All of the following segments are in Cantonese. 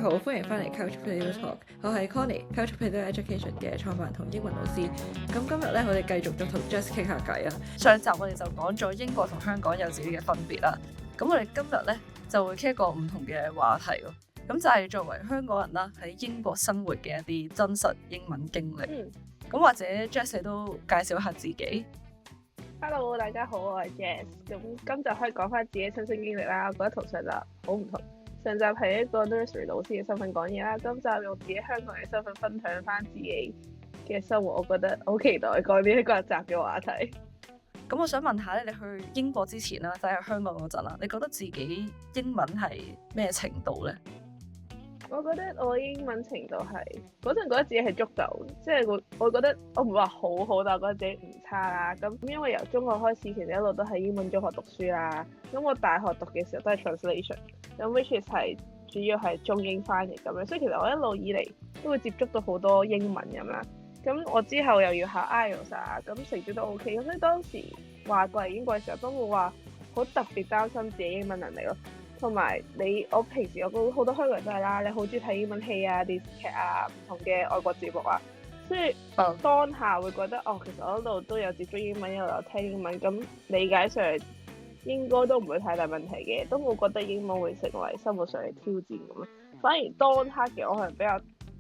好，歡迎翻嚟 Couch Potato Talk，我係 Connie，Couch Potato Education 嘅創辦人同英文老師。咁今日咧，我哋繼續就同 Jess 傾下偈啊。上集我哋就講咗英國同香港有自己嘅分別啦。咁我哋今日咧就會傾一個唔同嘅話題咯。咁就係作為香港人啦，喺英國生活嘅一啲真實英文經歷。咁或者 Jess 你都介紹一下自己。Hello， 大家好，我係 Jess。咁今集可以講翻自己親身經歷啦。我覺得同上集好唔同。上集係一個 nursery 老師嘅身份講嘢啦，今集用自己香港人嘅身份分享翻自己嘅生活，我覺得好期待講呢一個集嘅話題。咁我想問下咧，你去英國之前啦，就喺香港嗰陣啦，你覺得自己英文係咩程度咧？我覺得我英文程度係嗰陣覺得自己係足夠，即係我覺得我唔會話好好，但係我覺得自己唔差啦。咁因為由中學開始，其實一路都喺英文中學讀書啦。咁我大學讀嘅時候都係 translation，咁 which is 係主要係中英翻譯咁樣，所以其實我一路以嚟都會接觸到好多英文咁啦。咁我之後又要考 IELTS 啊，咁成績都 OK。咁所以當時話過嚟英國嘅時候，都會話好特別擔心自己英文能力咯。同埋我平時我好多香港人都係啦，你好中意睇英文戲啊、電視劇啊、唔同嘅外國節目啊，所以當下會覺得其實我嗰度都有接觸英文，又有聽英文，咁理解上應該都唔會太大問題嘅，都冇覺得英文會成為生活上嘅挑戰咁咯。反而當刻嘅我係比較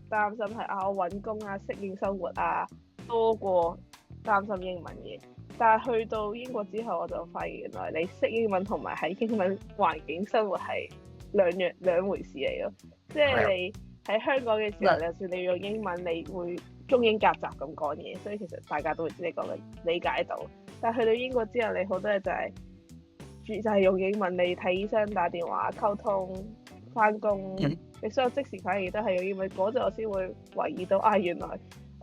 擔心係我揾工啊、適應生活啊，多過擔心英文嘅。但係去到英國之後，我就發現原來你識英文同埋喺英文環境生活係兩回事嚟咯。即係你喺香港嘅時候，就算你要用英文，你會中英夾雜咁講嘢，所以其實大家都會知你講緊理解到。但係去到英國之後，你好多嘢就係用英文，你睇醫生、打電話、溝通、返工，你所有即時反應都係用英文。嗰陣我先會懷疑到原來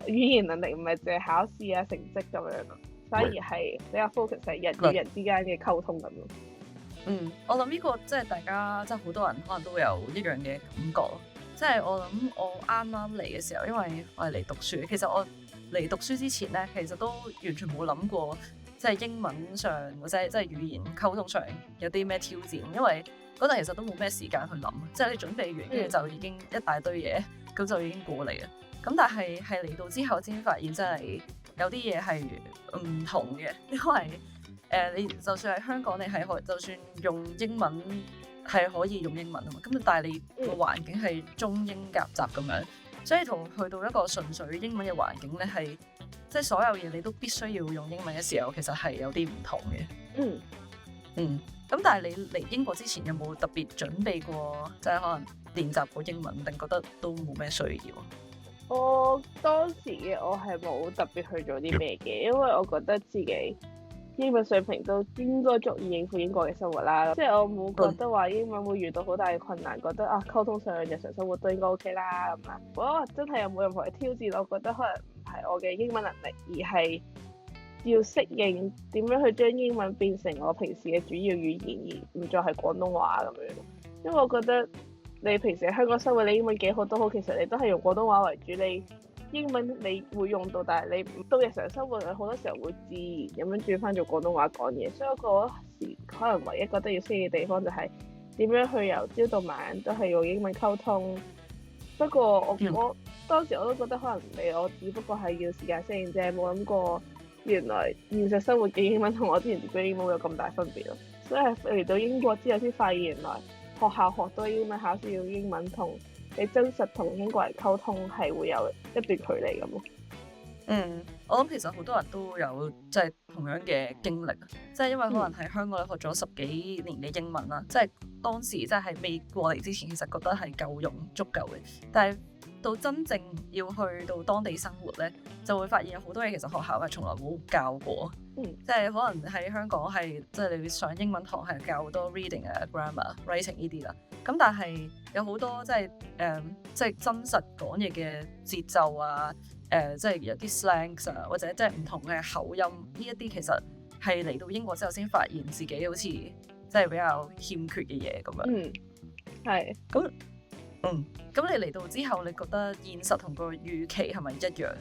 語言能力唔係淨係考試啊、成績咁樣咯。反而係比較 focus 係人與人之間嘅溝通咁咯。我諗呢個即係大家即係好多人可能都會有一樣嘅感覺。即係我諗我啱啱嚟嘅時候，因為我係嚟讀書。其實我嚟讀書之前咧，其實都完全冇諗過即係英文上或者即係語言溝通上有啲咩挑戰。因為嗰陣其實都冇咩時間去諗，即係你準備完跟住就已經一大堆嘢，咁就已經過嚟啦。咁但係嚟到之後先發現真係有啲嘢係唔同嘅，因為你就算喺香港，你係就算用英文係可以用英文啊嘛，咁但係你個環境係中英夾雜咁樣，所以同去到一個純粹英文嘅環境咧，係即係所有嘢你都必須要用英文嘅時候，其實係有啲唔同嘅。咁但係你嚟英國之前有冇特別準備過，即係可能練習過英文，定覺得都冇咩需要？我當時嘅我係冇特別去做啲咩嘅，因為我覺得自己英文水平都應該足以應付英國嘅生活啦。即係我冇覺得話英文會遇到好大嘅困難，覺得溝通上日常生活都應該 OK 啦咁啊。如果真係有冇任何嘅挑戰，我覺得可能唔係我嘅英文能力，而係要適應點樣去將英文變成我平時嘅主要語言，而唔再係廣東話咁樣。因為我覺得你平時喺香港生活，你英文幾好都好，其實你都係用廣東話為主。你英文你會用到，但係你到日常生活，你好多時候會自然咁樣轉翻做廣東話講嘢。所以我嗰時可能唯一覺得要適應嘅地方就係點樣去由朝到晚都係用英文溝通。不過我當時我都覺得可能我只不過係要時間適應啫，冇諗過原來現實生活嘅英文同我之前嘅英文有咁大分別咯。所以係嚟到英國之後先發現原來學校學到英文，考試要英文，同你真實同英國人溝通係會有一段距離咁咯。我諗其實好多人都有即係同樣嘅經歷，即係因為可能喺香港學咗10幾年嘅英文啦，即係當時即係未過嚟之前，其實覺得係夠用足夠嘅，但係到真正要去到當地生活咧，就會發現有好多嘢其實學校係從來冇教過。即係可能喺香港係即係你上英文堂係教好多 reading 啊、grammar、writing 呢啲啦。咁但係有好多即係真實講嘢嘅節奏啊，即係有啲 slangs 啊，或者即係唔同嘅口音呢一啲，其實係嚟到英國之後先發現自己好似即係比較欠缺嘅嘢咁樣。係。咁你嚟到之後，你覺得現實同個預期係咪一樣？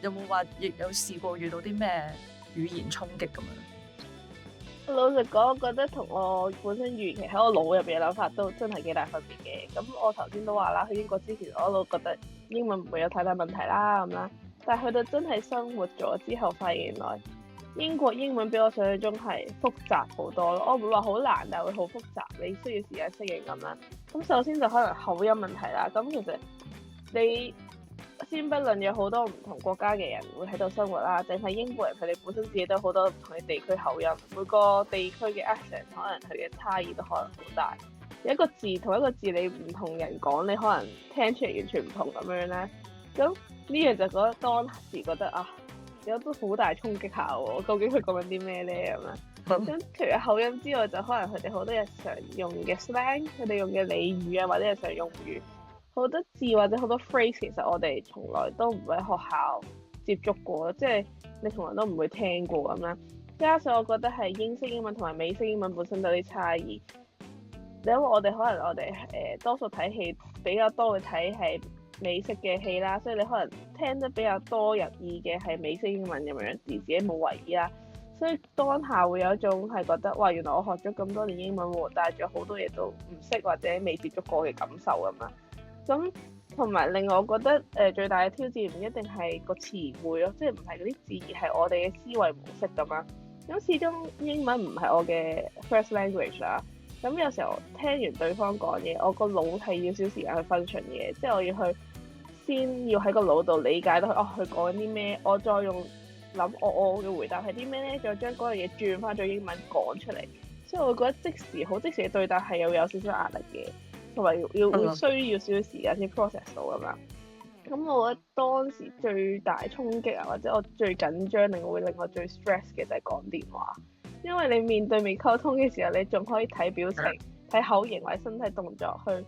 有冇話有試過遇到啲咩語言衝擊咁樣？老實講，我覺得同我本身預期喺我腦入邊嘅諗法都真係幾大分別嘅。咁我頭先都話啦，去英國之前我都覺得英文唔會有太大問題啦咁啦，但係去到真係生活咗之後，發現原來英國英文比我想象中係複雜好多咯。我唔會話好難，但係會好複雜，你需要時間適應咁啦。咁首先就可能口音問題啦。咁其實你先不論有好多唔同國家嘅人會喺度生活啦，淨係英國人佢哋本身自己都有好多唔同嘅地區口音，每個地區嘅 accent 可能佢嘅差異都可能好大。有一個字同一個字你唔同人講，你可能聽出嚟完全唔同咁樣咧。咁呢樣就覺得當時覺得啊，有都好大衝擊下喎。究竟佢講緊啲咩咧咁樣？咁除咗口音之外，就可能佢哋好多日常用嘅 slang，佢哋用嘅俚語啊，或者日常用語。好多字或者好多 phrase 其實我哋從來都唔會喺學校接觸過，即係你從來都唔會聽過咁啦。加上我覺得係英式英文同埋美式英文本身都有啲差異。因為我哋可能我哋多數睇戲比較多會睇係美式嘅戲啦，所以你可能聽得比較多入耳嘅係美式英文咁樣，而自己冇為意啦。所以當下會有一種係覺得哇，原來我學咗咁多年英文喎，但係仲有好多嘢都唔識或者未接觸過嘅感受咁啦。咁同埋另外，我覺得最大嘅挑戰唔一定係個詞彙咯，即係唔係嗰啲字，而係我哋嘅思維模式咁啦。咁始終英文唔係我嘅 first language 啦。咁有時候聽完對方講嘢，我個腦係要少時間去 function 嘅，即係我要去先要喺個腦度理解到佢講緊啲咩，我再用諗我嘅回答係啲咩咧，再將嗰樣嘢轉翻咗英文講出嚟。所以我覺得即時嘅對答係有少少壓力嘅。同埋會需要少少時間先 process 到咁樣。咁我覺得當時最大衝擊啊，或者我最緊張令我最 stress 嘅就係講電話，因為你面對面溝通嘅時候，你仲可以睇表情、睇口型或者身體動作去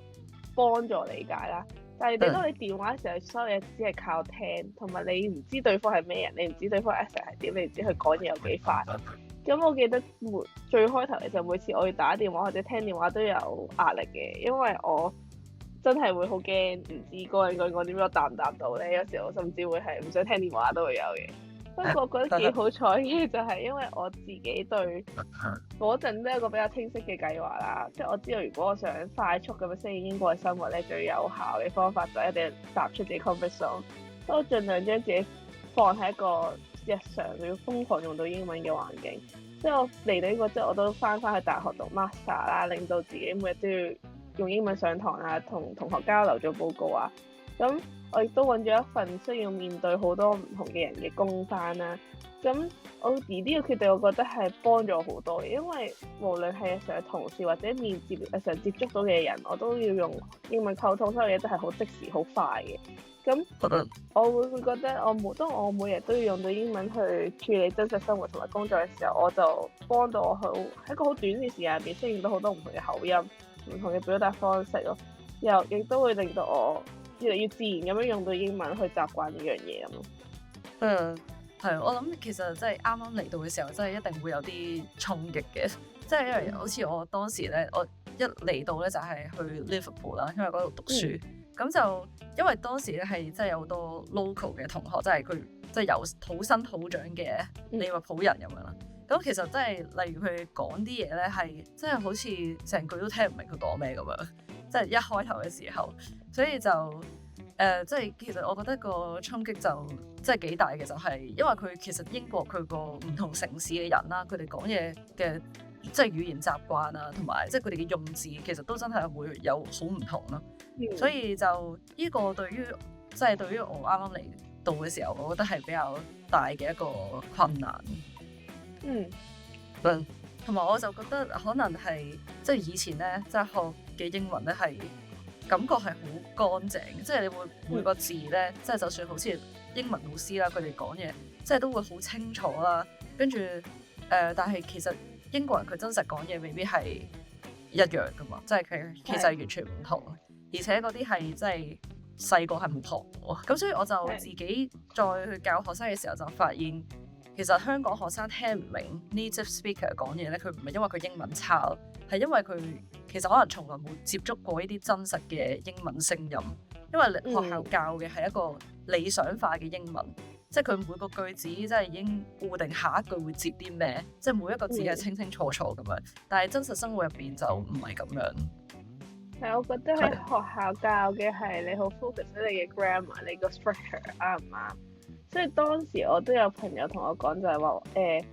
幫助理解啦。但係當你電話嘅時候，所有嘢只係靠聽，同埋你唔知對方係咩人，你唔知對方 accent 係點，你唔知佢講嘢有幾快。咁我記得最開頭其實每次我要打電話或者聽電話都有壓力嘅，因為我真係會好驚，唔知嗰個人講點樣我答唔答到咧。有時候我甚至會係唔想聽電話都會有嘅。不過我覺得幾好彩嘅就係因為我自己對嗰陣都有個比較清晰嘅計劃啦，即係我知道如果我想快速咁樣適應英國嘅生活咧，最有效嘅方法就係一定踏出自己 comfort zone，所以我盡量將自己放喺一個日常要瘋狂用到英文嘅環境。即係我嚟到英國之後，我都翻去大學讀 master 啦，令到自己每日都要用英文上堂啊，同同學交流做報告啊。咁我亦都揾咗一份需要面對好多唔同嘅人嘅工返啦。咁我而呢個決定，我覺得係幫咗好多嘅，因為無論係日常嘅同事或者日常接觸到嘅人，我都要用英文溝通，所有嘢都係好即時、好快嘅。咁我會覺得當我每日都要用到英文去處理真實生活同埋工作嘅時候，我就幫到我喺一個好短嘅時間入邊適應到好多唔同嘅口音、唔同嘅表達方式咯，亦都會令到我越嚟越自然咁樣用到英文去習慣呢樣嘢咁咯。係，我諗其實即係啱啱嚟到嘅時候，真係一定會有啲衝擊嘅，即係因為好似我當時咧，我一嚟到咧就係去 Liverpool 啦，因為嗰度讀書。咁就因為當時咧係真係有好多 local 嘅同學，即係佢即係由土生土長嘅利物浦人咁樣啦。咁其實真係例如佢講啲嘢咧，係真係好似成句都聽唔明佢講咩咁樣。即係一開頭嘅時候，所以就即係其實我覺得個衝擊就即係幾大嘅，就係因為佢其實英國佢個唔同城市嘅人啦，佢哋講嘢嘅即係語言習慣啊，同埋即係佢哋嘅用字，其實都真係會有好唔同咯。所以就呢個對於我啱啱嚟到嘅時候，我覺得係比較大嘅一個困難。同埋我就覺得可能係即係以前咧，即係學嘅英文咧係感覺係好乾淨，即係你會每個字咧，即係就算好似英文老師啦，佢哋講嘢即係都會好清楚啦。跟住但係其實英國人佢真實講嘢未必係一樣噶嘛，即係佢其實係完全唔同。而且嗰啲係真係細個係唔同喎，咁所以我就自己再去教學生嘅時候就發現，其實香港學生聽唔明 native speaker 講嘢咧，佢唔係因為佢英文差，係因為佢其實可能從來冇接觸過呢啲真實嘅英文聲音，因為學校教嘅係一個理想化嘅英文，即係佢每個句子即係已經固定下一句會接啲咩，即係每一個字係清清楚楚咁樣。但係真實生活入邊就唔係咁樣。係，我覺得喺學校教嘅係你好 focus 喺你嘅 grammar，你個 structure 啱唔啱？所以當時我都有朋友同我講就係話佢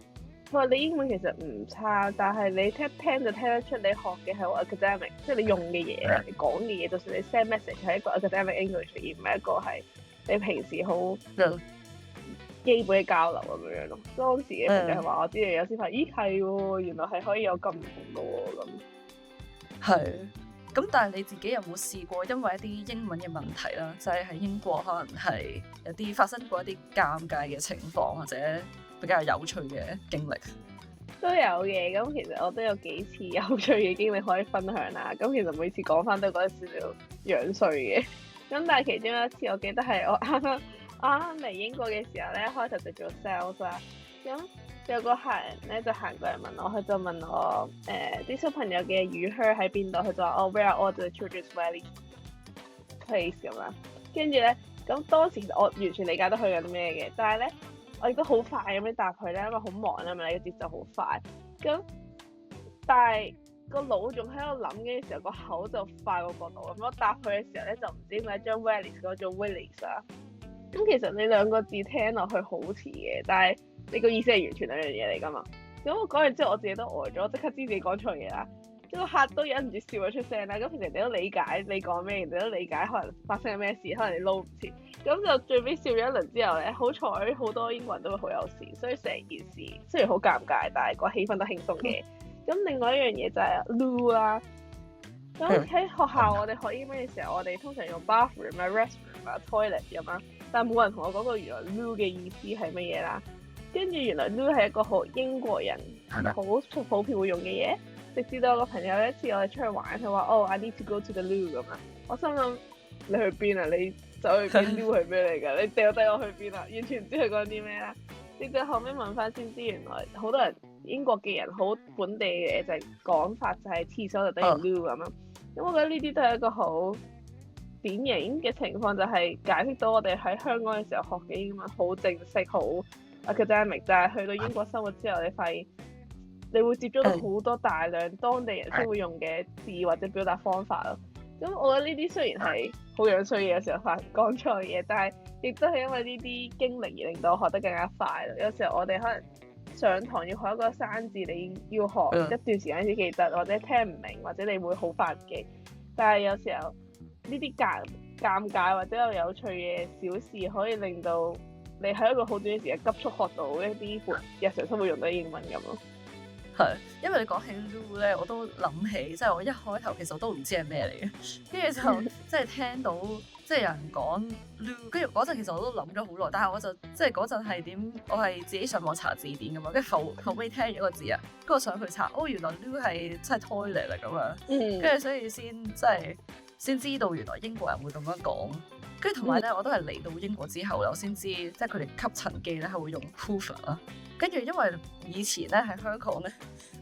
話你英文其實唔差，但係你聽就聽得出你學嘅係好 academic， 即係你用嘅嘢，你講嘅嘢，就算你 send message 係一個 academic English， 而唔係一個係你平時好基本嘅交流咁樣咯。當時嘅朋友係話我知你有先發現，咦係喎，原來係可以有咁唔同嘅喎咁。係。咁但係你自己有冇試過因為一啲英文嘅問題啦，就係喺英國可能係有啲發生過一啲尷尬嘅情況，或者比較有趣嘅經歷？都有嘅，咁其實我都有幾次有趣嘅經歷可以分享啦。咁其實每次講翻都覺得少少樣衰嘅。咁但係其中一次我記得係我啱啱嚟英國嘅時候咧，開頭就做 sales 啦。咁有個客人咧就行過嚟問我，佢就問我啲小朋友嘅乳靴喺邊度？佢就話where are all the children's wedding place 咁啦。跟住咧，咁當時我完全理解到佢有啲咩嘅，但係咧我亦都好快咁樣答佢咧，因為好忙啊嘛，你嘅節奏好快。咁但係個腦仲喺度諗嘅時候，個口就快過個腦。咁我答佢嘅時候咧，就唔知點解將 Wellies 嗰做 Willies 啦。咁其實你兩個字聽落去好似嘅，但係你個意思係完全兩樣嘢嚟噶嘛。咁我講完之後，我自己都呆咗，即刻知自己講錯嘢啦。個客都忍唔住笑咗出聲啦。咁其實人哋都理解你講咩，人哋都理解可能發生緊咩事，可能你撈唔切。咁就最尾笑咗一輪之後咧，好彩好多英國人都會好有事，所以成件事雖然好尷尬，但係個氣氛都輕鬆嘅。咁另外一樣嘢就係 loo 啦。咁喺學校我哋學英文嘅時候，我哋通常用 bathroom 啊、restroom 啊、toilet 咁啦，但係冇人同我講過原來 loo 嘅意思係乜嘢啦。跟住原來 loo 係一個好英國人好普遍會用嘅嘢。直至到我個朋友有一次我哋出去玩，佢話I need to go to the loo 咁啊。我心諗你去邊啊？你走去邊 loo 係咩嚟㗎？你掉低我去邊啊？完全唔知佢講啲咩啦。直到後尾問翻先知，原來好多人英國嘅人好本地嘅就係講法就係廁所就等於 loo 咁樣。咁我覺得呢啲都係一個好典型嘅情況，就係解釋到我哋喺香港嘅時候學嘅英文好正式、好 academic， 但係去到英國生活之後，你發現你會接觸到好多大量當地人先會用嘅字或者表達方法咯。咁我覺得呢啲雖然係好樣衰嘅，有時候發講錯嘢，但係亦都係因為呢啲經歷而令到我學得更加快咯。有時候我哋可能上堂要學一個生字，你要學一段時間先記得，或者聽唔明，或者你會好快唔記。但係有時候呢啲尷尬或者有趣嘅小事，可以令到你喺一個好短嘅時間急速學到一啲日常生活用到英文咁咯。係，因為你講起 loo 咧，我都諗起，即係我一開頭其實我都唔知係咩嚟嘅，跟住就即係聽到即係有人講 loo，跟住嗰陣其實我都諗咗好耐，但係我就即係嗰陣係點？我係自己上網查字典㗎嘛，跟住後尾聽咗個字啊，跟住我上去查，原來 loo 係真係 toilet 嚟咁樣，跟住所以先知道原來英國人會咁樣講。跟住同埋咧，我都係嚟到英國之後我先知，即係佢哋吸塵機咧係會用 Hoover 啦。跟住因為以前咧喺香港咧，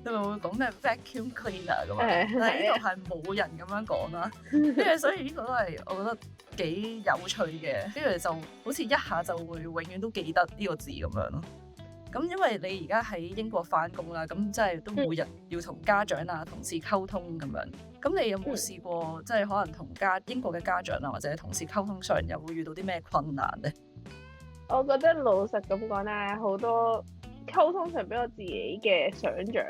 你咪會講咩 vacuum cleaner 咁啊，但係呢度係冇人咁樣講啦。跟住所以呢個都係我覺得幾有趣嘅，跟住就好似一下就會永遠都記得呢個字咁樣咯。咁因為你而家喺英國返工啦，咁即係都每日要同家長啊、同事溝通咁樣。咁你有冇試過即係可能同英國嘅家長啊或者同事溝通上又會遇到啲咩困難咧？我覺得老實咁講啦，好多溝通上比我自己嘅想像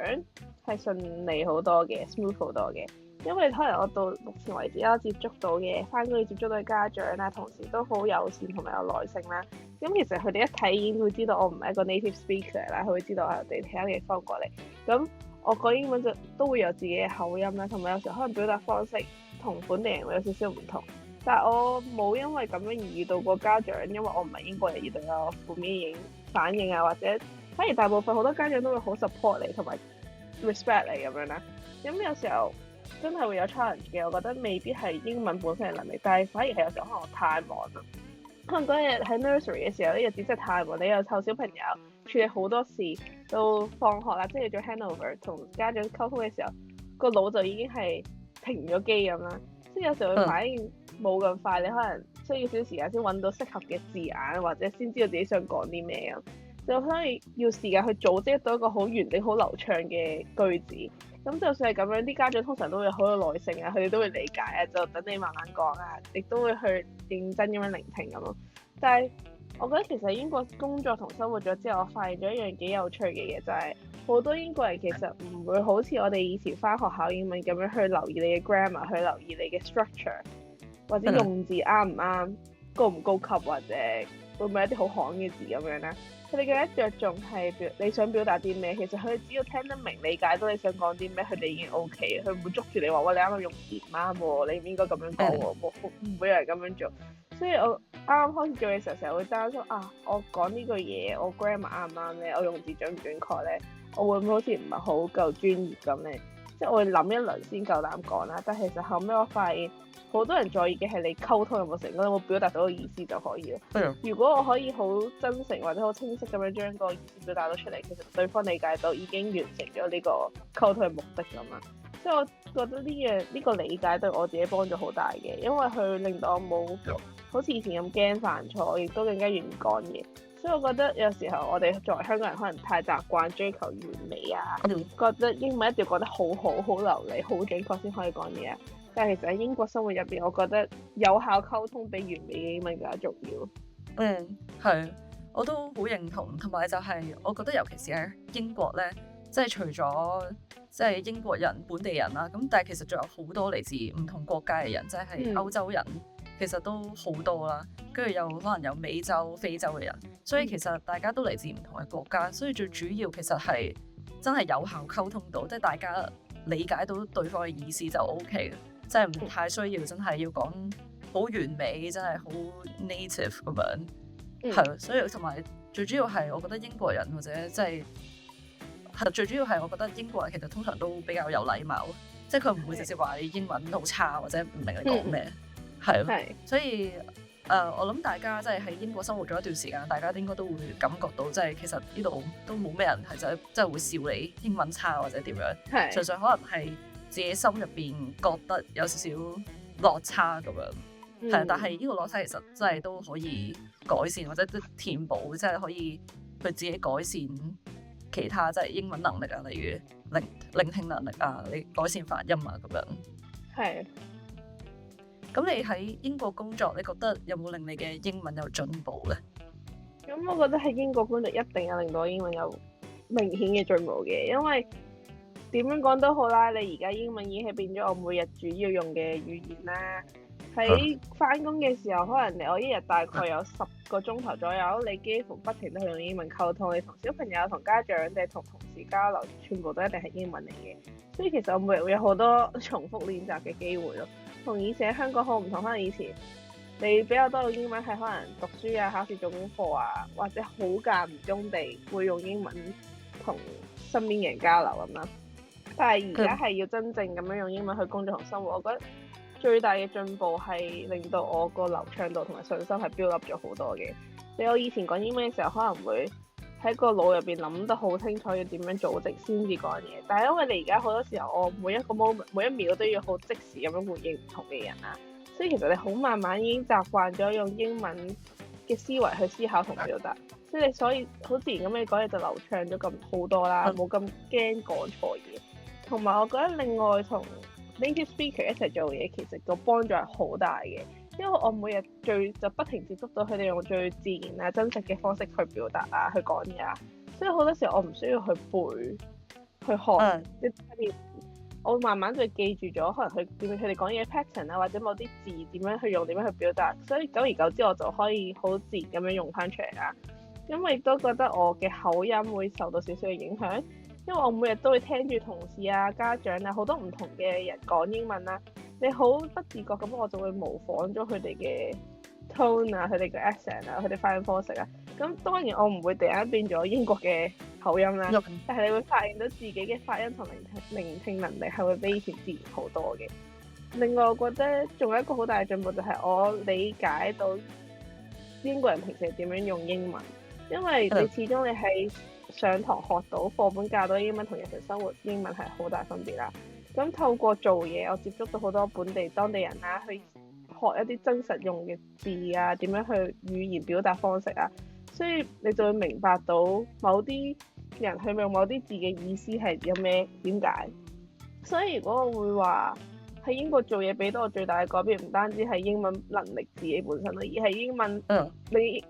係順利好多嘅 smooth 好多嘅。因為可能我到目前為止啦，接觸到嘅返工要接觸到嘅家長啦，同事都好友善同埋有耐性啦。咁其實佢哋一睇已經會知道我唔係一個 native speaker 啦，佢會知道我哋其他地方過嚟。咁我講英文就都會有自己嘅口音啦，同埋有時候可能表達方式同本地人會有少少唔同。但係我冇因為咁樣而遇到過家長，因為我唔係英國人而對我負面反應啊，或者反而大部分好多家長都會好 support 你同埋 respect 你咁樣啦。咁有時候真係會有 challenge 嘅，我覺得未必係英文本身嘅能力，但係反而係有時候可能我太忙啦。可能嗰日喺 nursery 嘅時候，呢日子真係太忙，你又湊小朋友，處理好多事，到放學啦，即係要做 handover 同家長溝通嘅時候，個腦就已經係停咗機咁啦。即係有時候會反應冇咁快，你可能需要少少時間先揾到適合嘅字眼，或者先知道自己想講啲咩啊。就可以要時間去組織到一個好完整、好流暢嘅句子。咁就算係咁樣，啲家長通常都會好有耐性啊，佢哋都會理解啊，就等你慢慢講啊，亦都會去認真咁樣聆聽咁咯。但係我覺得其實喺英國工作同生活咗之後，我發現咗一樣幾有趣嘅嘢，就係好多英國人其實唔會好似我哋以前返學考英文咁樣去留意你嘅 grammar，去留意你嘅 structure，或者用字啱唔啱，高唔高級，或者會唔會一啲好罕嘅字咁樣啦。佢哋嘅一着重係你想表達啲咩，其實佢哋只要聽得明、理解到你想講啲咩，佢哋已經 OK。佢唔會捉住你話，喂，你啱啱用詞唔啱喎，你唔應該咁樣講喎，唔會有人咁樣做。所以我啱啱開始做嘅時候，成日會擔心啊，我講呢句嘢，我 grammar 啱唔啱咧？我用字準唔準確咧？我會唔會好似唔係好夠專業咁咧？即係我會諗一輪先夠膽講啦。但係其實後尾我發現，好多人在意嘅係你溝通有冇成功，有冇表達到個意思就可以咯。如果我可以好真誠或者好清晰咁樣將個意思表達到出嚟，其實對方理解到已經完成咗呢個溝通嘅目的咁嘛。即係我覺得呢個理解對我自己幫助好大嘅，因為佢令到我冇好似以前咁驚犯錯，亦都更加願意講嘢。所以我覺得有時候我哋作為香港人可能太習慣追求完美啊，覺得英文一定要講得好好、好流利、好準確先可以講嘢啊。但係其實喺英國生活入邊，我覺得有效溝通比完美嘅英文更加重要。係，我都好認同。同埋就係我覺得，尤其是喺英國咧，即係除咗即係英國人本地人啦，咁但係其實仲有好多嚟自唔同國家嘅人，即係歐洲人，其實都好多啦。跟住又可能有美洲、非洲嘅人，所以其實大家都嚟自唔同嘅國家，所以最主要其實係真係有效溝通到，即係大家理解到對方嘅意思就 OK 嘅。即係唔太需要，真係要講好完美，真係好 native 咁樣，係所以同埋最主要係，我覺得英國人或者即係最主要係，我覺得英國人其實通常都比較有禮貌，即係佢唔會直接話你英文好差或者唔明你講咩，係咯。所以我諗大家即係喺英國生活咗一段時間，大家應該都會感覺到，即係其實呢度都冇咩人係真係會笑你英文差或者點樣，純粹可能係自己心入邊覺得有少少落差咁樣，係，但係呢個落差其實真係都可以改善或者填補，即係可以佢自己改善其他即係英文能力啊，例如聆聽能力啊，你改善發音啊咁樣。係。咁你喺英國工作，你覺得有冇令你嘅英文有進步咧？咁我覺得喺英國工作一定有令到英文有明顯嘅進步嘅，因為點樣講都好啦，你而家英文已經係變咗我每日主要用嘅語言啦。喺返工嘅時候，可能我一日大概有10個鐘頭左右，你幾乎不停都係用英文溝通，你同小朋友、同家長定係同同事交流，全部都一定係英文嚟嘅。所以其實我每日會有好多重複練習嘅機會咯。同以前喺香港好唔同，可能以前你比較多嘅英文係可能讀書啊、考試做功課啊，或者好間唔中地會用英文同身邊嘅人交流咁啦。但係而家係要真正咁樣用英文去工作同生活，我覺得最大嘅進步係令到我個流暢度同埋信心係 build up 咗好多嘅。你我以前講英文嘅時候，可能會喺個腦入邊諗得好清楚要點樣組織先至講嘢，但係因為你而家好多時候，我每一個 moment 每一秒都要好即時咁樣回應唔同嘅人啦，所以其實你好慢慢已經習慣咗用英文嘅思維去思考同表達，即係所以好自然咁你講嘢就流暢咗咁好多啦，冇咁驚講錯嘢。同埋我覺得另外同 native speaker 一齊做嘢，其實個幫助係好大嘅，因為我每日就不停接觸到佢哋用最自然啊、真實嘅方式去表達啊、去講嘢啊，所以好多時候我唔需要去背、去學，我慢慢就記住咗，可能佢哋講嘢 pattern 啊，或者某啲字點樣去用、點樣去表達，所以久而久之我就可以好自然咁樣用翻出嚟啦。因為亦都覺得我嘅口音會受到少少嘅影響。因為我每日都會聽住同事啊、家長啊好多唔同嘅人講英文啦，你好不自覺咁，我就會模仿咗佢哋嘅 tone 啊、佢哋嘅 accent 啊、佢哋發音方式啊。咁當然我唔會突然間變咗英國嘅口音啦，但係你會發現到自己嘅發音同聆聽能力係會比以前自然好多嘅。另外，我覺得仲有一個好大嘅進步就係我理解到英國人平時係點樣用英文，因為你始終你喺上堂學到課本教到英文同日常生活英文係好大分別啦。咁透過做嘢，我接觸到好多當地人啦，去學學一啲真實用嘅字啊，點樣去語言表達方式啊，所以你就會明白到某啲人去用某啲字嘅意思係有咩點解。所以如果我會話喺英國做嘢俾到我最大嘅改變，唔單止係英文能力自己本身咯，而係英文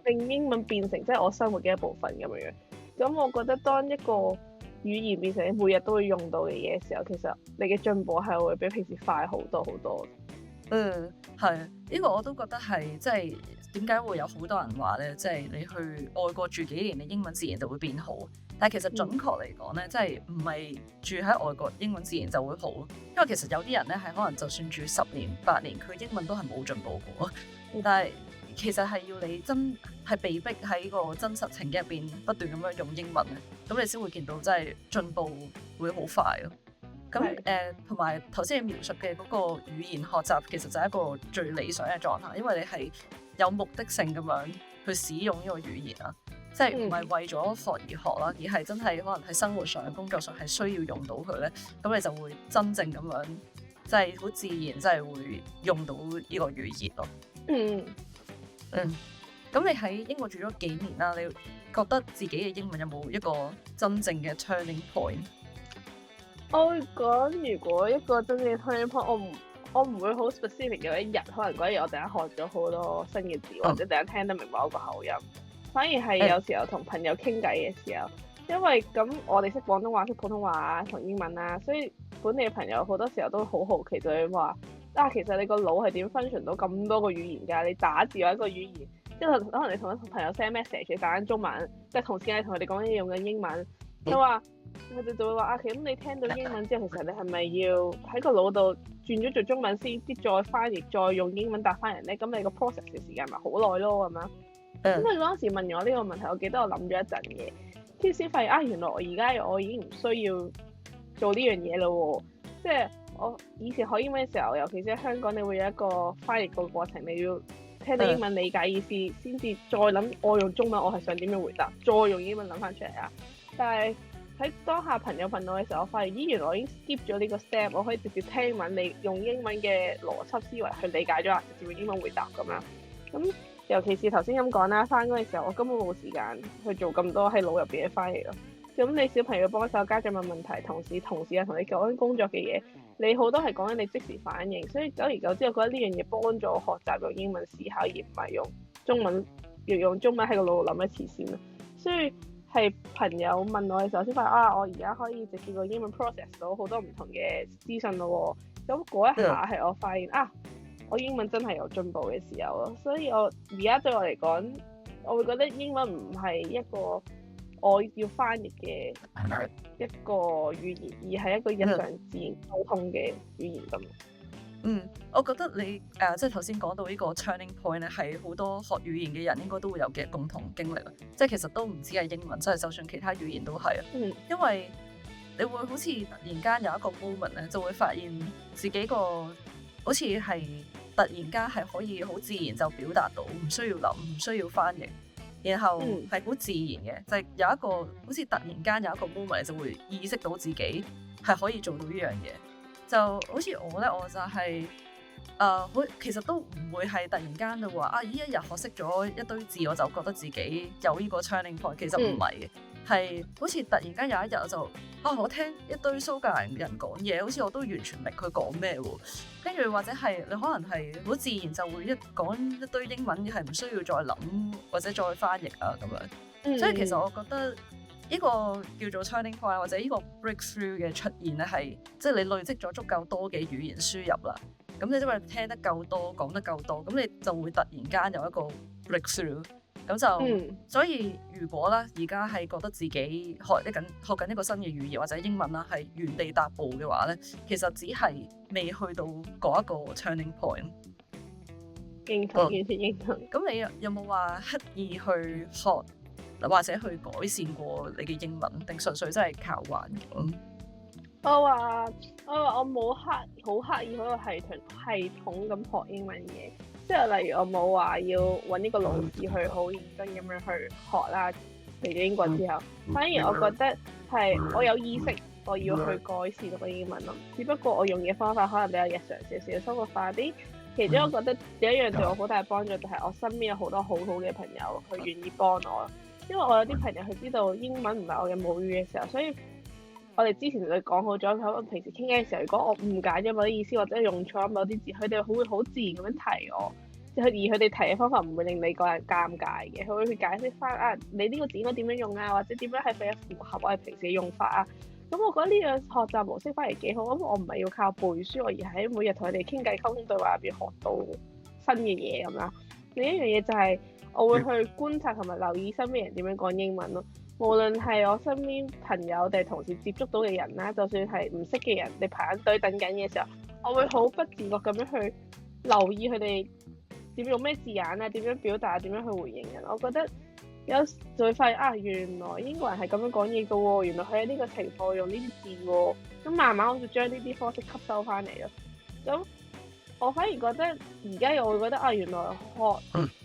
令英文變成即係我生活嘅一部分咁樣。咁我覺得當一個語言變成你每日都會用到嘅嘢嘅時候，其實你嘅進步係會比平時快好多好多。係呢個我都覺得係，即係點解會有好多人話咧，即係你去外國住幾年，你英文自然就會變好。但係其實準確嚟講咧，即係唔係住喺外國英文自然就會好，因為其實有啲人咧係可能就算住10年8年，佢英文都係冇進步過。但係其實係要你真係被逼喺個真實情景入邊不斷咁樣用英文咧，咁你先會見到真係進步會好快咯。咁同埋頭先你描述嘅嗰個語言學習，其實就係一個最理想嘅狀態，因為你係有目的性咁樣去使用呢個語言啊，即係唔係為咗學而學啦，而係真係可能喺生活上、工作上係需要用到佢咧，咁你就會真正咁樣即係好自然，即係會用到呢個語言咯。咁你喺英國住咗幾年啦？你覺得自己嘅英文有冇一個真正嘅 turning point？我會講，如果一個真正嘅 turning point，我唔會好 specific 嘅一日，可能嗰一日我突然間學咗好多新嘅字，或者突然間聽得明某一個口音，反而係有時候同朋友傾偈嘅時候，因為咁我哋識廣東話、識普通話啊同英文啊，所以本地嘅朋友好多時候都好好奇，就會話其實你個腦係點 function 到咁多個語言㗎？你打字有一個語言，即係可能你同朋友 send message 你打緊中文，即係同時間你同佢哋講緊用緊英文，佢哋就會話咁你聽到英文之後，其實你係咪要喺個腦度轉咗做中文先，再翻譯，再用英文答翻人咧？咁你個 process 嘅時間咪好耐咯，咁樣。咁佢嗰陣時問我呢個問題，我記得我諗咗一陣嘅，跟住先發現原來而家我已經唔需要做呢樣嘢咯。即係我以前學英文嘅時候，尤其是喺香港，你會有一個翻譯個過程，你要聽到英文理解意思，先至再諗我用中文我係想點樣回答，再用英文諗翻出嚟啊。但係喺當下朋友問我嘅時候，我發現原來我已經 skip 咗呢個 step， 我可以直接聽文，你用英文嘅邏輯思維去理解咗啦，直接用英文回答咁樣。咁尤其是頭先咁講啦，翻工嘅時候我根本冇時間去做咁多喺腦入邊嘅翻譯咯。咁你小朋友幫手，家長問問題，同事又同你講緊工作嘅嘢，你好多係講緊你即時反應，所以久而久之，我覺得呢樣嘢幫助我學習用英文思考，而唔係用中文，要用中文喺個腦度諗一次先咯。所以係朋友問我嘅時候，先發現我而家可以直接個英文 process 到好多唔同嘅資訊咯。咁嗰一下係我發現我英文真係有進步嘅時候咯。所以我而家對我嚟講，我會覺得英文唔係一個我要翻譯嘅一個語言，而係一個日常自然溝通嘅語言咁。我覺得你即係頭先講到呢個 turning point 咧，係好多學語言嘅人應該都會有嘅共同經歷啊！即係其實都唔止係英文，即係就算其他語言都係啊。因為你會好似突然間有一個 moment 咧，就會發現自己個好似係突然間係可以好自然就表達到，唔需要諗，唔需要翻譯，然後係好自然嘅，就係有一個好似突然間有一個 moment 就會意識到自己係可以做到呢樣嘢。就好似我咧，我就係其實都唔會係突然間就話呢一日學識咗一堆字，我就覺得自己有呢個 turning point。其實唔係嘅，係好似突然間有一日我就我聽一堆蘇格蘭人講嘢，好似我都完全明佢講咩喎。跟住或者係你可能係好自然就會講一堆英文，係唔需要再諗或者再翻譯啊咁樣。所以其實我覺得呢個叫做 turning point 或者呢個 breakthrough 嘅出現咧，係即係你累積咗足夠多嘅語言輸入啦。咁你因為聽得夠多，講得夠多，咁你就會突然間有一個 breakthrough。咁就所以如果咧而家係覺得自己學緊一個新嘅語言或者英文啦，係原地踏步嘅話咧，其實只係未去到嗰一個 turning point。認同，完全認同。咁你有冇話刻意去學或者去改善過你嘅英文，定純粹真係靠玩？我話我冇好刻意嗰個系統咁學英文嘢，即係例如我冇話要揾呢個老師去好認真咁樣去學啦。嚟咗英國之後，反而我覺得係我有意識我要去改善我嘅英文咯。只不過我用嘅方法可能比較日常少少，生活化啲，其中我覺得有一樣對我好大幫助，就係我身邊有好多好好嘅朋友，佢願意幫我。因為我有啲朋友佢知道英文唔係我嘅母語嘅時候，所以我哋之前就講好咗，可能平時傾偈嘅時候，如果我誤解咗某啲意思或者用錯咗某啲字，佢哋會好自然咁樣提我，而佢哋提嘅方法唔會令你個人尷尬嘅，佢會去解釋翻啊，你呢個字應該點樣用啊，或者點樣係佢符合我哋平時嘅用法啊。咁我覺得呢樣學習模式反而幾好，咁我唔係要靠背書，我而係喺每日同佢哋傾偈溝通對話入邊學到新嘅嘢咁啦。另一樣嘢就係我會去觀察同埋留意身邊人點樣講英文咯。無論係我身邊朋友定係同時接觸到嘅人啦，就算係唔識嘅人，你排緊隊等緊嘅時候，我會好不自覺咁樣去留意佢哋點用咩字眼啊，點樣表達，點樣去回應人。我覺得有時就會發現啊，原來英國人係咁樣講嘢嘅喎，原來佢喺呢個情況用呢啲字喎，咁慢慢我就將呢啲方式吸收翻嚟咯。咁我反而覺得而家我會覺得啊，原來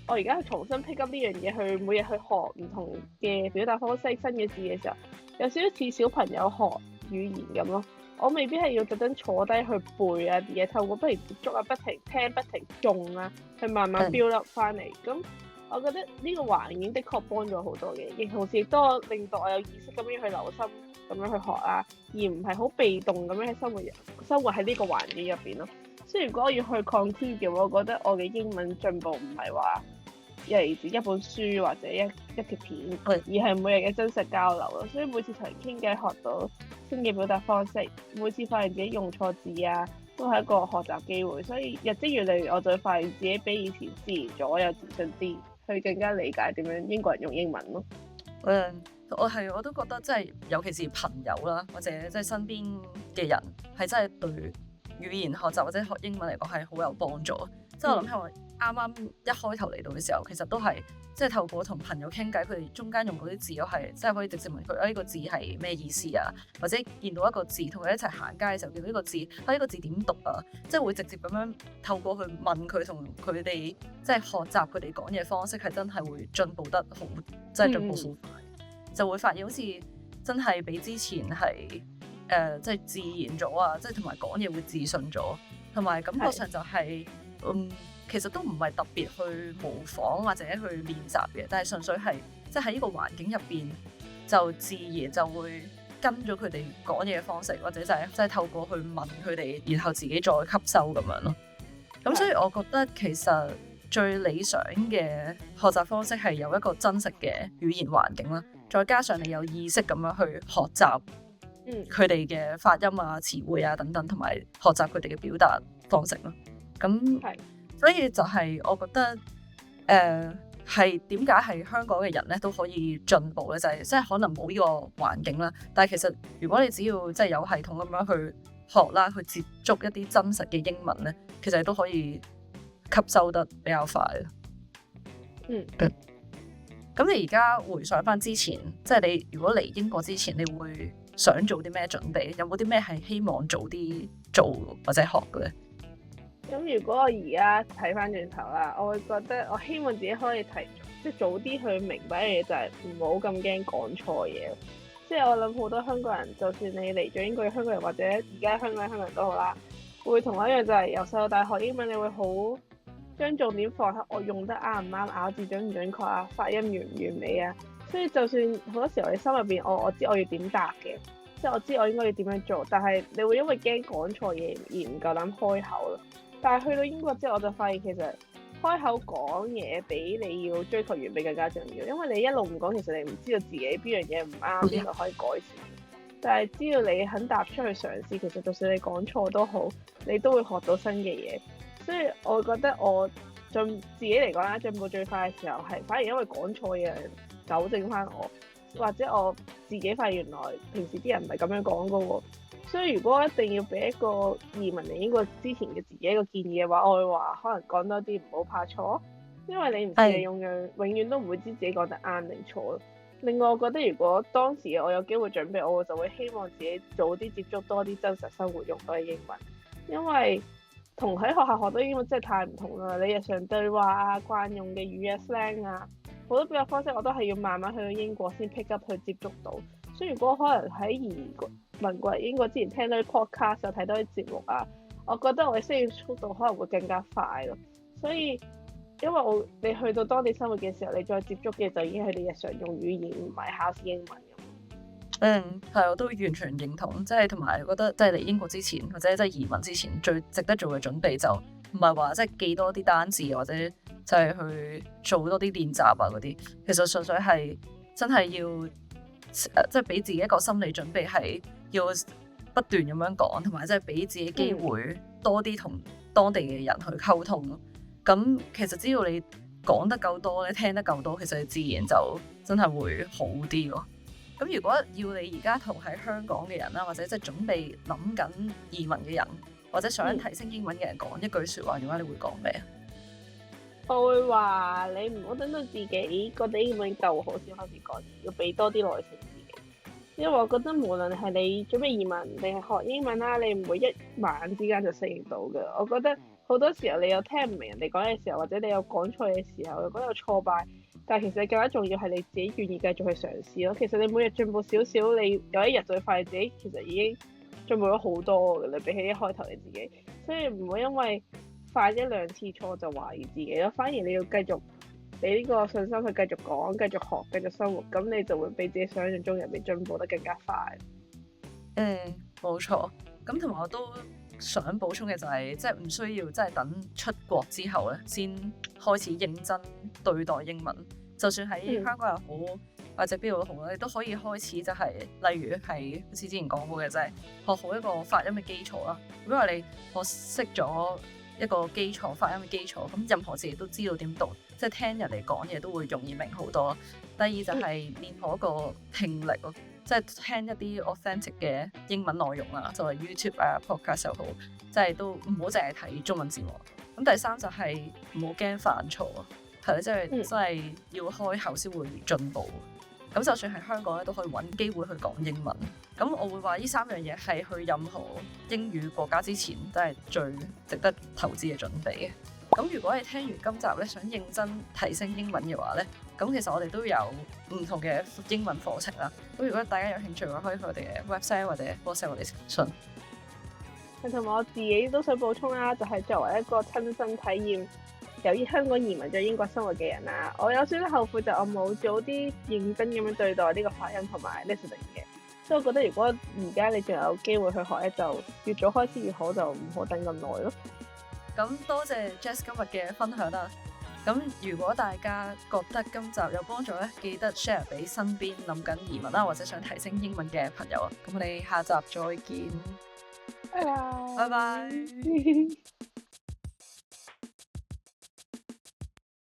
我而家去重新 pick up 呢樣嘢，去每日去學唔同嘅表達方式、新嘅字嘅時候，有少少似小朋友學語言咁咯。我未必係要特登坐低去背啊啲嘢，透過不停接觸啊、不停聽、不停用啊，去慢慢 build up 翻嚟。咁我覺得呢個環境的確幫咗好多嘅，亦同時亦都令到我有意識咁樣去留心咁樣去學啊，而唔係好被動咁樣喺生活喺呢個環境入邊咯。所以如果我要去 conclude 嘅話，我覺得我嘅英文進步唔係話嚟自一本書或者一條片，而係每日嘅真實交流咯。所以每次同人傾偈學到新嘅表達方式，每次發現自己用錯字啊，都係一個學習機會。所以日積月累，我就會發現自己比以前自然咗，有自信啲，去更加理解點樣英國人用英文咯。我都覺得即係尤其是朋友啦，或者即係身邊嘅人，係真係對語言學習或者學英文嚟講係好有幫助。即係我諗係我啱啱一開頭嚟到嘅時候，其實都係即係透過同朋友傾偈，佢哋中間用嗰啲字，我係即係可以直接問佢呢個字係咩意思啊，或者見到一個字同佢一齊行街嘅時候見到呢個字，呢個字點讀啊，即係會直接咁樣透過去問佢，同佢哋即係學習佢哋講嘢方式，係真係會進步得好，即係進步好快，就會發現好似真係比之前係即係自然咗啊，即係同埋講嘢會自信咗，同埋感覺上就係其實都唔係特別去模仿或者去練習嘅，但係純粹係即係喺呢個環境入邊就自然就會跟咗佢哋講嘢嘅方式，或者就係即係透過去問佢哋，然後自己再吸收咁樣咯。咁所以我覺得其實最理想嘅學習方式係有一個真實嘅語言環境啦，再加上你有意識咁樣去學習佢哋嘅發音啊、詞彙啊等等，同埋學習佢哋嘅表達方式咯。咁所以就係我覺得係點解係香港嘅人咧都可以進步咧，就係即係可能冇呢個環境啦，但係其實如果你只要即係有系統咁樣去學啦，去接觸一啲真實嘅英文咧，其實都可以吸收得比較快。咁你而家回想翻之前，即係你如果嚟英國之前，你會想做啲咩準備？有冇啲咩係希望早啲做或者學嘅咧？咁如果我而家睇翻轉頭啦，我會覺得我希望自己可以即係早啲去明白一樣嘢，就係唔好咁驚講錯嘢。即係我諗好多香港人，就算你嚟咗英國嘅香港人，或者而家香港人都好啦，會同我一樣，就係由細到大學英文，你會好將重點放喺我用得啱唔啱，咬字準唔準確啊，發音完唔完美啊。所以就算好多時候你心入邊，我知我要點答嘅，即係我知我應該要點樣做，但係你會因為驚講錯嘢而唔夠膽開口咯。但係去到英國之後，我就發現其實開口講嘢比你要追求完美更加重要，因為你一路唔講，其實你唔知道自己邊樣嘢唔啱，邊度可以改善。但係只要你肯踏出去嘗試，其實就算你講錯都好，你都會學到新嘅嘢。所以我覺得我自己嚟講啦，進步最快嘅時候係反而因為講錯嘢糾正翻我，或者我自己發現原來平時啲人唔係咁樣講噶喎。所以如果一定要俾一個移民嚟英國之前嘅自己一個建議嘅話，我會話可能講多啲，唔好怕錯，因為你唔試用樣，永遠都唔會知自己講得啱定錯。另外，我覺得如果當時我有機會準備，我就會希望自己早啲接觸多啲真實生活用到嘅英文，因為同喺學校學到英文真係太唔同啦。你日常對話啊、慣用嘅語啊、slang 啊，好多表達方式我都係要慢慢去到英國先 pick up 去接觸到。所以如果可能喺移民過嚟英國之前聽到啲 podcast 啊、睇到啲節目啊，我覺得我嘅適應速度可能會更加快咯。所以因為你去到當地生活嘅時候，你再接觸嘅就已經係你日常用語言，唔係考試英文咁。係，我都完全認同，即係同埋覺得即係嚟英國之前或者即係移民之前最值得做嘅準備就唔係話即係記多啲單字或者就係去做多啲練習啊嗰啲，其實純粹係真係要即係俾自己一個心理準備，係要不斷咁樣講，同埋即係俾自己機會多啲同當地嘅人去溝通咯。咁其實只要你講得夠多咧，聽得夠多，其實你自然就真係會好啲咯。咁如果要你而家同喺香港嘅人啦，或者即係準備諗緊移民嘅人，或者想提升英文嘅人講一句説話嘅話，你會講咩啊？我會話你唔好等到自己覺得英文夠好先開始講，要俾多啲耐性自己。因為我覺得無論係你準備移民定係學英文啦，你唔會一晚之間就適應到嘅。我覺得好多時候你有聽唔明人哋講嘅時候，或者你有講錯嘅時候，又覺得有挫敗。但係其實更加重要係你自己願意繼續去嘗試咯。其實你每日進步少少，你有一日就會發現自己其實已經進步咗好多嘅啦，比起一開頭你自己。所以唔會因為犯一兩次錯就懷疑自己咯，反而你要繼續俾呢個信心去繼續講、繼續學、繼續生活，咁你就會比自己想象中入面進步得更加快。冇錯。咁同埋我都想補充嘅就係，即係唔需要即係等出國之後咧，先開始認真對待英文。就算喺香港又好，或者邊度都好啦，你都可以開始就係，例如係好似之前講過嘅，就係學好一個發音嘅基礎啦。因為你學識咗一個基礎發音嘅基礎，咁任何字都知道點讀，即係聽人哋講嘢都會容易明好多。第二就係練好一個聽力咯，即係聽一啲 authentic 嘅英文內容啦，就係 YouTube 啊 podcast 又好，即係都唔好淨係睇中文字幕。咁第三就係唔好驚犯錯啊，係啦，即係真係要開口先會進步。咁就算喺香港咧，都可以揾機會去講英文。咁我會話呢三樣嘢係去任何英語國家之前都係最值得投資嘅準備嘅。咁如果你聽完今集咧，想認真提升英文嘅話咧，咁其實我哋都有唔同嘅英文課程啦。咁如果大家有興趣嘅話，可以去我哋嘅 website 或者 WhatsApp 我哋信。同埋我自己都想補充啦，就係作為一個親身體驗由香港移民咗英國生活嘅人啦，我有少少後悔就我冇早啲認真咁樣對待呢個發音同埋 listening 嘅，所以我覺得如果而家你仲有機會去學咧，就越早開始越好，就唔好等咁耐咯。咁多謝 Jess 今日嘅分享啦。咁如果大家覺得今集有幫助咧，記得 share 俾身邊諗緊移民啦，或者想提升英文嘅朋友啊。咁我哋下集再見，拜拜。拜拜。